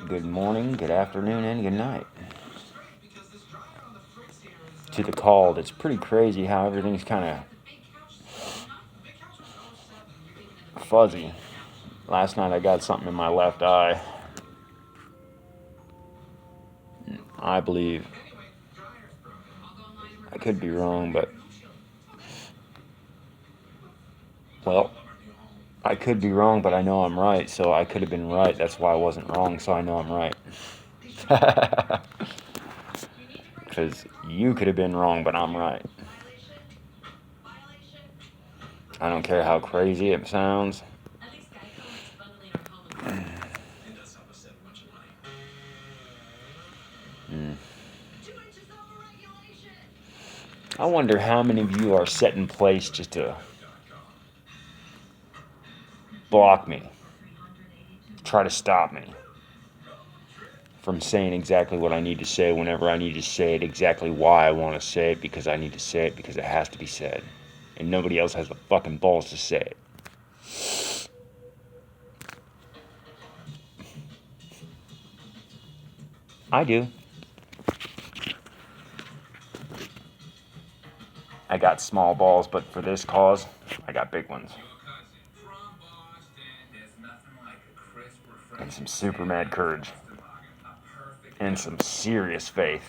Good morning, good afternoon, and good night. To the called, it's pretty crazy how everything's kind of fuzzy. Last night I got something in my left eye. I believe. I could be wrong, but. Well, I could be wrong, but I know I'm right, so I could have been right. That's why I wasn't wrong, so I know I'm right. Because you could have been wrong, but I'm right. I don't care how crazy it sounds. I wonder how many of you are set in place just to block me, try to stop me from saying exactly what I need to say whenever I need to say it, exactly why I want to say it, because I need to say it because it has to be said. And nobody else has the fucking balls to say it. I do. I got small balls, but for this cause, I got big ones. And some super mad courage. And some serious faith.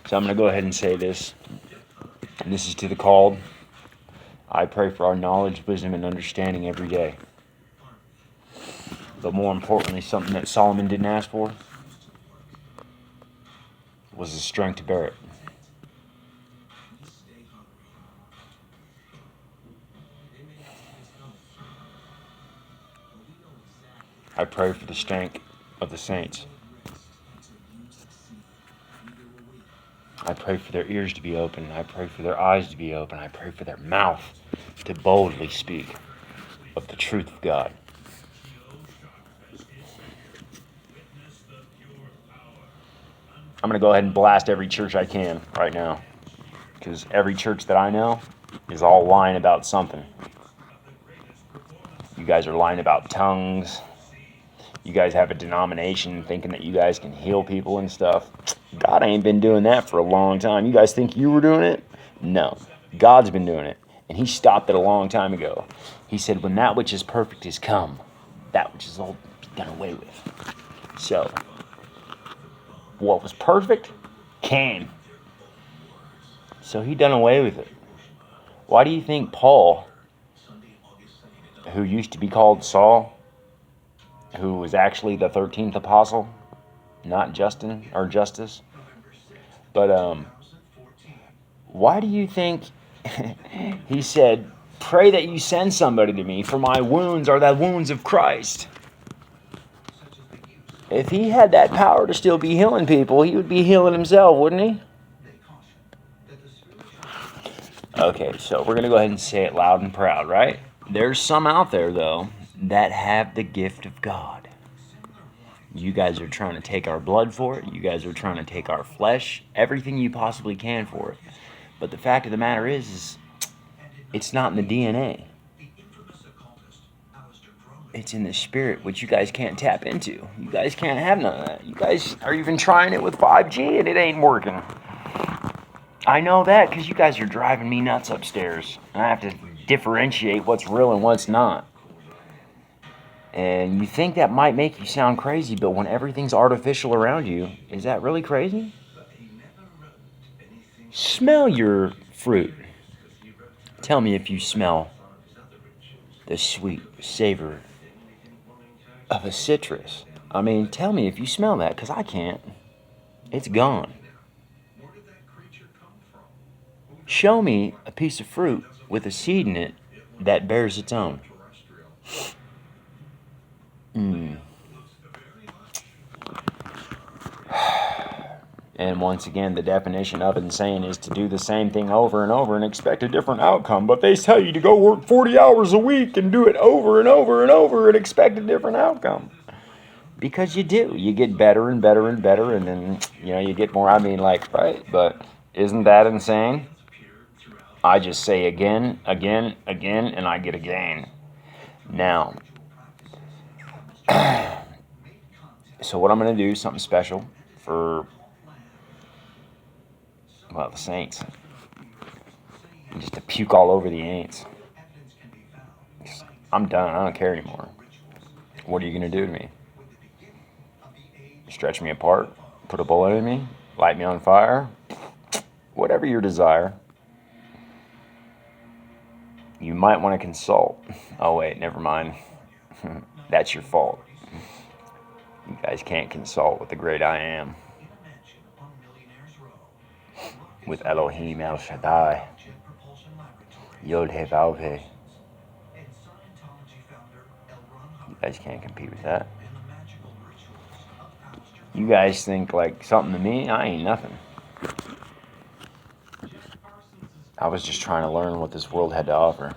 So I'm going to go ahead and say this. And this is to the called. I pray for our knowledge, wisdom, and understanding every day. But more importantly, something that Solomon didn't ask for was the strength to bear it. I pray for the strength of the saints. I pray for their ears to be open. I pray for their eyes to be open. I pray for their mouth to boldly speak of the truth of God. I'm going to go ahead and blast every church I can right now. Because every church that I know is all lying about something. You guys are lying about tongues. You guys have a denomination thinking that you guys can heal people and stuff. God ain't been doing that for a long time. You guys think you were doing it? No. God's been doing it. And he stopped it a long time ago. He said, when that which is perfect is come, that which is old is done away with. So, what was perfect came. So he done away with it. Why do you think Paul, who used to be called Saul, who was actually the 13th apostle, not Justin or Justice, but why do you think he said, pray that you send somebody to me, for my wounds are the wounds of Christ? If he had that power to still be healing people, he would be healing himself, wouldn't he? Okay, so we're going to go ahead and say it loud and proud, right? There's some out there, though, that have the gift of God. You guys are trying to take our blood for it. You guys are trying to take our flesh. Everything you possibly can for it. But the fact of the matter is it's not in the DNA. It's in the spirit, which you guys can't tap into. You guys can't have none of that. You guys are even trying it with 5G, and it ain't working. I know that because you guys are driving me nuts upstairs. I have to differentiate what's real and what's not. And you think that might make you sound crazy, but when everything's artificial around you, is that really crazy? Smell your fruit. Tell me if you smell the sweet savor of a citrus. I mean, tell me if you smell that, because I can't. It's gone. Show me a piece of fruit with a seed in it that bears its own. And once again, the definition of insane is to do the same thing over and over and expect a different outcome. But they tell you to go work 40 hours a week and do it over and over and over and expect a different outcome. Because you do. You get better and better and better, and then, you get more. I mean, right? But isn't that insane? I just say again, again, again, and I get a gain. Now, So what I'm going to do, something special for, well, the Saints. Just to puke all over the Aints. I'm done. I don't care anymore. What are you going to do to me? Stretch me apart? Put a bullet in me? Light me on fire? Whatever your desire. You might want to consult. Oh, wait, never mind. That's your fault. You guys can't consult with the great I am. With Elohim El Shaddai. Yod He Vav He. You guys can't compete with that. You guys think like something to me? I ain't nothing. I was just trying to learn what this world had to offer.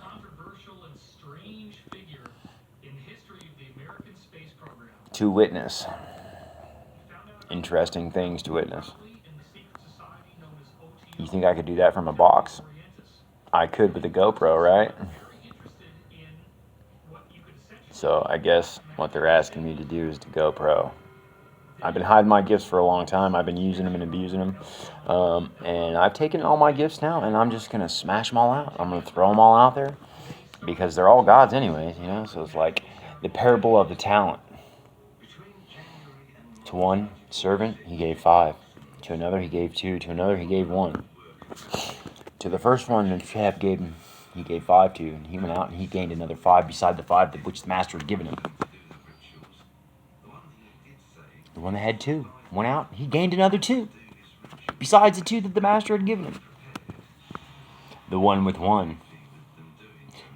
To witness. Interesting things to witness. You think I could do that from a box? I could with a GoPro, right? So I guess what they're asking me to do is to GoPro. I've been hiding my gifts for a long time. I've been using them and abusing them. And I've taken all my gifts now, and I'm just going to smash them all out. I'm going to throw them all out there because they're all God's anyways, you know? So it's like the parable of the talent. To one servant, he gave 5. To another, he gave 2. To another, he gave 1. To the first one, he gave 5 to, and he went out and he gained another 5 beside the 5 which the master had given him. The one that had 2 went out, he gained another 2 besides the 2 that the master had given him. The one with 1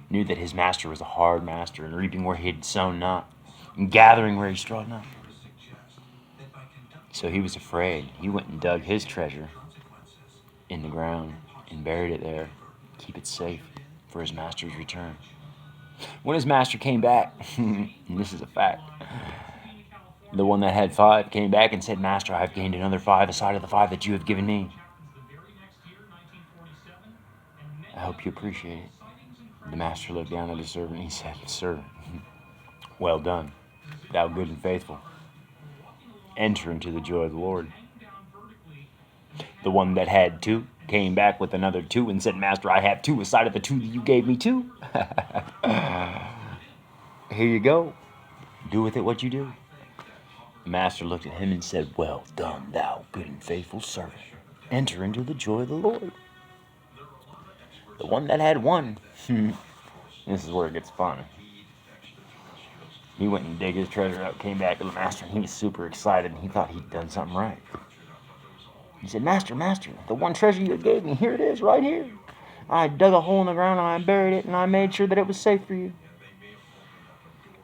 knew that his master was a hard master, and reaping where he had sown not, and gathering where he strawed not. So he was afraid. He went and dug his treasure in the ground and buried it there, keep it safe for his master's return. When his master came back, and this is a fact, the one that had 5 came back and said, "Master, I've gained another 5 aside of the 5 that you have given me. I hope you appreciate it." The master looked down at his servant and he said, "Sir, well done, thou good and faithful. Enter into the joy of the Lord." The one that had 2 came back with another 2 and said, "Master, I have 2 aside of the 2 that you gave me too." Here you go. Do with it what you do. The master looked at him and said, "Well done, thou good and faithful servant. Enter into the joy of the Lord." The one that had 1, this is where it gets fun. He went and dug his treasure out, came back to the master, and he was super excited, and he thought he'd done something right. He said, "Master, master, the one treasure you gave me, here it is, right here. I dug a hole in the ground, and I buried it, and I made sure that it was safe for you."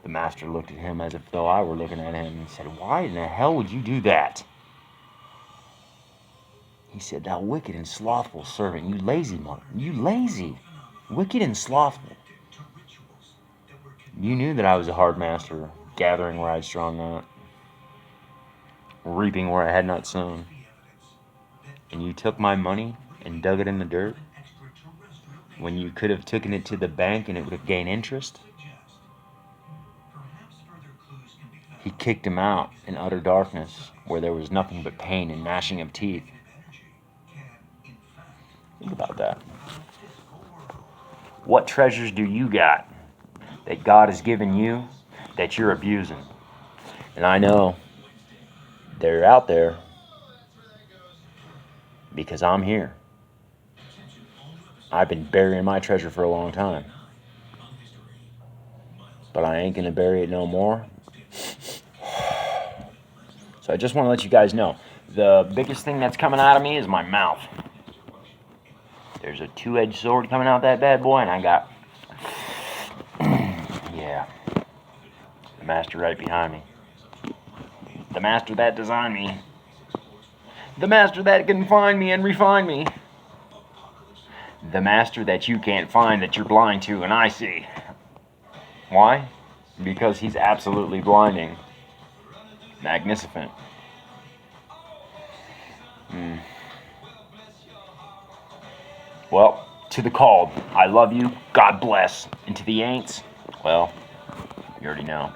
The master looked at him as if though I were looking at him, and said, "Why in the hell would you do that?" He said, "Thou wicked and slothful servant, you lazy mother, you lazy, wicked and slothful. You knew that I was a hard master, gathering where I had strong not, reaping where I had not sown. And you took my money and dug it in the dirt when you could have taken it to the bank and it would have gained interest." He kicked him out in utter darkness where there was nothing but pain and gnashing of teeth. Think about that. What treasures do you got that God has given you that you're abusing? And I know they're out there because I'm here. I've been burying my treasure for a long time, but I ain't gonna bury it no more. So I just want to let you guys know, the biggest thing that's coming out of me is my mouth. There's a 2-edged sword coming out that bad boy, and I got, yeah, the master right behind me. The master that designed me. The master that can find me and refine me. The master that you can't find, that you're blind to, and I see. Why? Because he's absolutely blinding. Magnificent. Well, to the called, I love you, God bless. And to the ain'ts, well, you already know.